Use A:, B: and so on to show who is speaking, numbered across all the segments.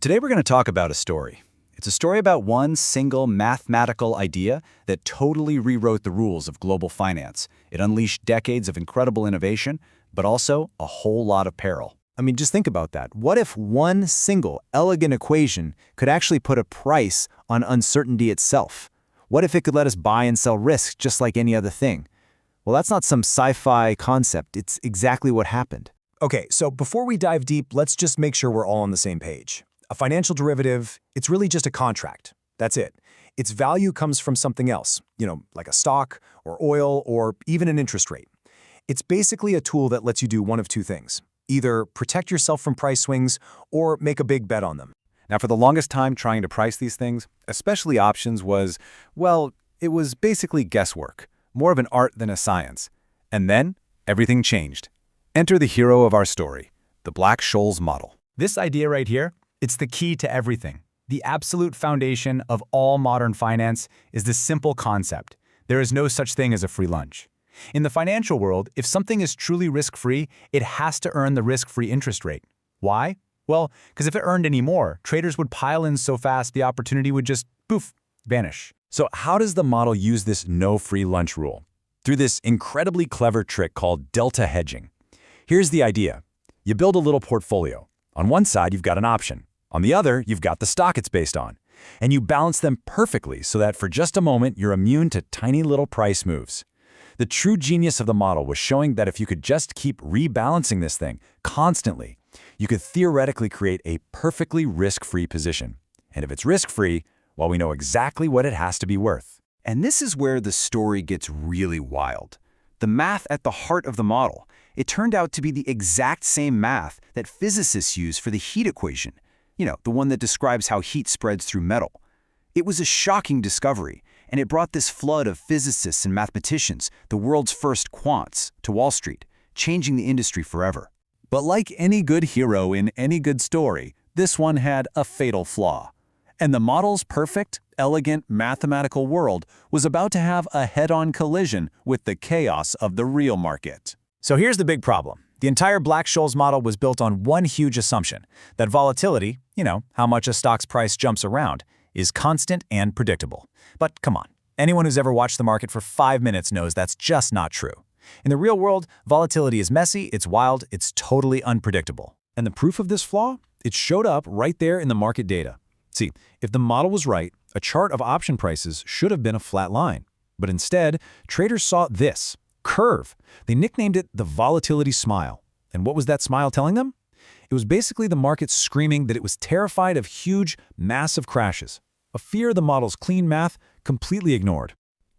A: Today we're going to talk about a story. It's a story about one single mathematical idea that totally rewrote the rules of global finance. It unleashed decades of incredible innovation, but also a whole lot of peril.
B: I mean, just think about that. What if one single elegant equation could actually put a price on uncertainty itself? What if it could let us buy and sell risk just like any other thing? Well, that's not some sci-fi concept. It's exactly what happened.
C: Okay, so before we dive deep, let's just make sure we're all on the same page. A financial derivative, it's really just a contract. That's it. Its value comes from something else, like a stock or oil or even an interest rate. It's basically a tool that lets you do one of two things. Either protect yourself from price swings or make a big bet on them.
A: Now, for the longest time trying to price these things, especially options it was basically guesswork, more of an art than a science. And then everything changed. Enter the hero of our story, the Black-Scholes model.
D: This idea right here, it's the key to everything. The absolute foundation of all modern finance is this simple concept. There is no such thing as a free lunch. In the financial world, if something is truly risk-free, it has to earn the risk-free interest rate. Why? Well, because if it earned any more, traders would pile in so fast the opportunity would just, poof, vanish.
E: So how does the model use this no free lunch rule? Through this incredibly clever trick called delta hedging. Here's the idea. You build a little portfolio. On one side, you've got an option. On the other, you've got the stock it's based on. And you balance them perfectly so that for just a moment, you're immune to tiny little price moves. The true genius of the model was showing that if you could just keep rebalancing this thing constantly, you could theoretically create a perfectly risk-free position. And if it's risk-free, well, we know exactly what it has to be worth.
A: And this is where the story gets really wild. The math at the heart of the model, it turned out to be the exact same math that physicists use for the heat equation. The one that describes how heat spreads through metal. It was a shocking discovery, and it brought this flood of physicists and mathematicians, the world's first quants, to Wall Street, changing the industry forever. But like any good hero in any good story, this one had a fatal flaw. And the model's perfect, elegant, mathematical world was about to have a head-on collision with the chaos of the real market.
B: So here's the big problem. The entire Black-Scholes model was built on one huge assumption, that volatility, how much a stock's price jumps around, is constant and predictable. But come on, anyone who's ever watched the market for 5 minutes knows that's just not true. In the real world, volatility is messy, it's wild, it's totally unpredictable.
E: And the proof of this flaw? It showed up right there in the market data. See, if the model was right, a chart of option prices should have been a flat line. But instead, traders saw this curve. They nicknamed it the volatility smile. And what was that smile telling them? It was basically the market screaming that it was terrified of huge, massive crashes, a fear the model's clean math completely ignored.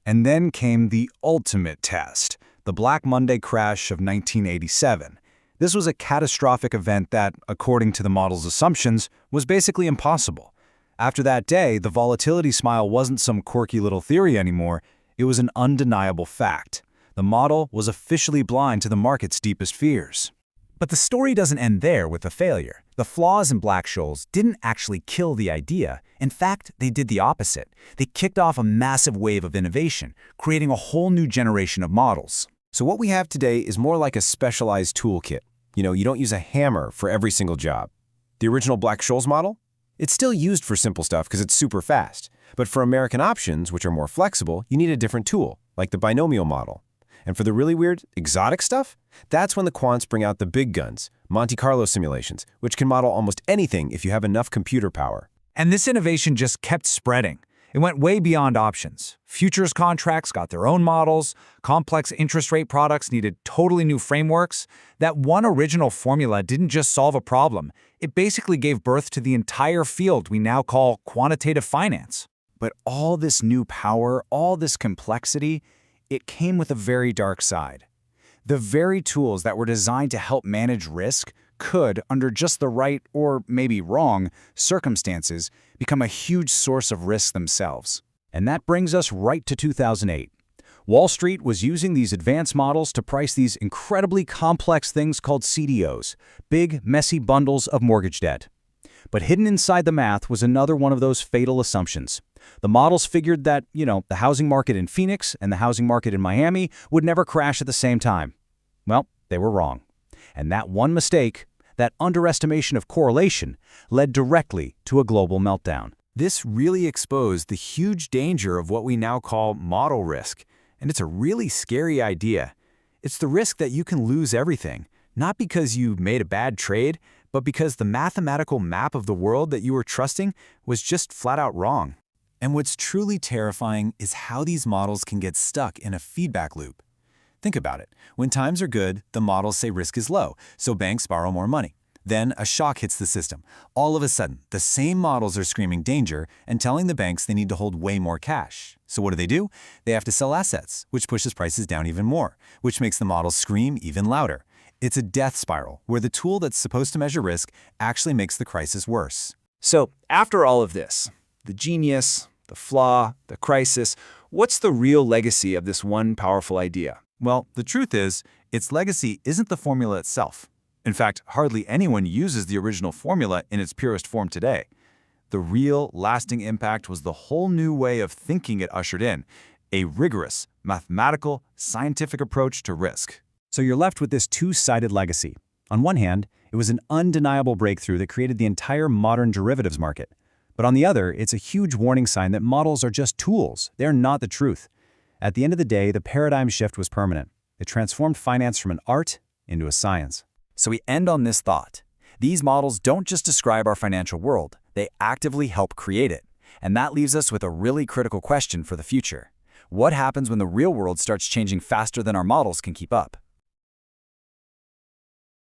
A: And then came the ultimate test, the Black Monday crash of 1987. This was a catastrophic event that, according to the model's assumptions, was basically impossible. After that day, the volatility smile wasn't some quirky little theory anymore, it was an undeniable fact. The model was officially blind to the market's deepest fears.
B: But the story doesn't end there with the failure. The flaws in Black-Scholes didn't actually kill the idea. In fact, they did the opposite. They kicked off a massive wave of innovation, creating a whole new generation of models.
C: So what we have today is more like a specialized toolkit. You don't use a hammer for every single job. The original Black-Scholes model? It's still used for simple stuff because it's super fast. But for American options, which are more flexible, you need a different tool, like the binomial model. And for the really weird, exotic stuff, that's when the quants bring out the big guns, Monte Carlo simulations, which can model almost anything if you have enough computer power.
B: And this innovation just kept spreading. It went way beyond options. Futures contracts got their own models, complex interest rate products needed totally new frameworks. That one original formula didn't just solve a problem, it basically gave birth to the entire field we now call quantitative finance.
A: But all this new power, all this complexity, it came with a very dark side. The very tools that were designed to help manage risk could, under just the right or maybe wrong circumstances, become a huge source of risk themselves. And that brings us right to 2008. Wall Street was using these advanced models to price these incredibly complex things called CDOs, big, messy bundles of mortgage debt. But hidden inside the math was another one of those fatal assumptions. The models figured that, the housing market in Phoenix and the housing market in Miami would never crash at the same time. Well, they were wrong. And that one mistake,
B: that underestimation of correlation, led directly to a global meltdown.
C: This really exposed the huge danger of what we now call model risk, and it's a really scary idea. It's the risk that you can lose everything, not because you made a bad trade, but because the mathematical map of the world that you were trusting was just flat out wrong.
B: And what's truly terrifying is how these models can get stuck in a feedback loop. Think about it. When times are good, the models say risk is low, so banks borrow more money. Then a shock hits the system. All of a sudden, the same models are screaming danger and telling the banks they need to hold way more cash. So what do? They have to sell assets, which pushes prices down even more, which makes the models scream even louder. It's a death spiral where the tool that's supposed to measure risk actually makes the crisis worse.
E: So, after all of this, the genius, the flaw, the crisis, what's the real legacy of this one powerful idea?
D: Well, the truth is, its legacy isn't the formula itself. In fact, hardly anyone uses the original formula in its purest form today. The real, lasting impact was the whole new way of thinking it ushered in, a rigorous, mathematical, scientific approach to risk.
B: So you're left with this two-sided legacy. On one hand, it was an undeniable breakthrough that created the entire modern derivatives market. But on the other, it's a huge warning sign that models are just tools. They're not the truth. At the end of the day, the paradigm shift was permanent. It transformed finance from an art into a science.
E: So we end on this thought. These models don't just describe our financial world, they actively help create it. And that leaves us with a really critical question for the future. What happens when the real world starts changing faster than our models can keep up?